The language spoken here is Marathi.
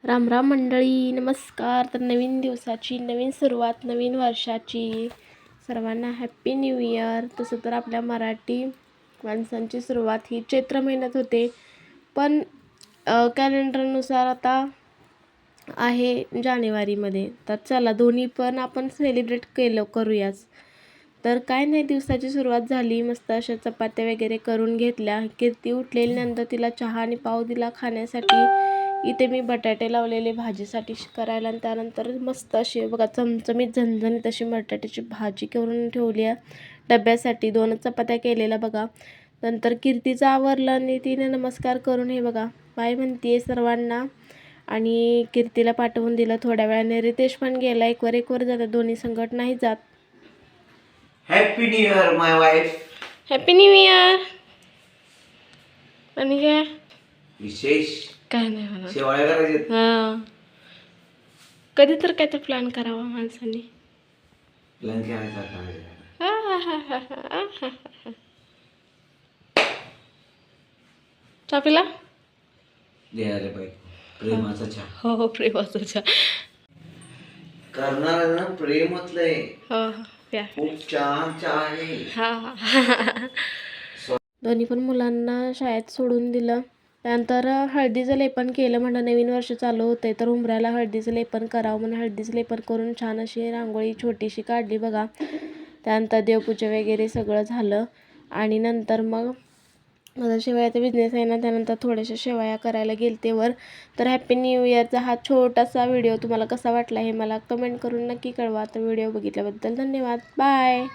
राम राम मंडळी, नमस्कार. तर नवीन दिवसाची नवीन सुरुवात, नवीन वर्षाची सर्वांना हॅप्पी न्यू इयर. तसं तर आपल्या मराठी माणसांची सुरुवात ही चैत्र महिन्यात होते, पण कॅलेंडरनुसार आता आहे जानेवारीमध्ये. तर चला दोन्ही पण आपण सेलिब्रेट करूयाच. तर काय नाही, दिवसाची सुरुवात झाली, मस्त अशा चपात्या वगैरे करून घेतल्या. कीर्ती उठलेली, नंतर तिला चहा आणि पाव दिला खाण्यासाठी. इथे मी बटाटे लावलेले भाजीसाठी करायला, आणि त्यानंतर मस्त अशी बघा चमचमीत झणझणीत अशी बटाट्याची भाजी करून ठेवली आहे डब्यासाठी. 2च चपात्या केलेल्या बघा. नंतर कीर्तीचं आवरलं आणि तिने नमस्कार करून हे बघा बाय म्हणते सर्वांना, आणि कीर्तीला पाठवून दिलं. थोड्या वेळाने रितेश पण गेला. एक वर जातात, दोन्ही संकट नाही जात. हॅपी न्यू इयर माय वाईफ. Happy new year. आणि काय विशेष काय नाही म्हणा. शेवाळ्या करायचे. हां, कधी तर काय तर प्लॅन करावा माणसाने. प्लॅन करायचा. चहा पिला? द्यायला पाहिजे प्रेमाचा चहा. हो, प्रेमाचा चहा. करणार ना प्रेमातलंय. हो, प्या. खूप छान चहा आहे. हा. दोन्ही पण मुलांना शाळेत सोडून दिलं. त्यानंतर हळदीचं लेपन केलं. म्हणलं नवीन वर्ष चालू होतंय तर उंबऱ्याला हळदीचं लेपन करावं म्हणून हळदीचं लेपन करून छान अशी रांगोळी छोटीशी काढली बघा. त्यानंतर देवपूजा वगैरे सगळं झालं, आणि नंतर मग माझा शेवयाचा बिझनेस आहे ना, त्यानंतर थोड्याशा शेवया करायला गेलते वर. तर हॅप्पी न्यू इयरचा हा छोटासा व्हिडिओ तुम्हाला कसा वाटला हे मला कमेंट करून नक्की कळवा. तर व्हिडिओ बघितल्याबद्दल धन्यवाद. बाय.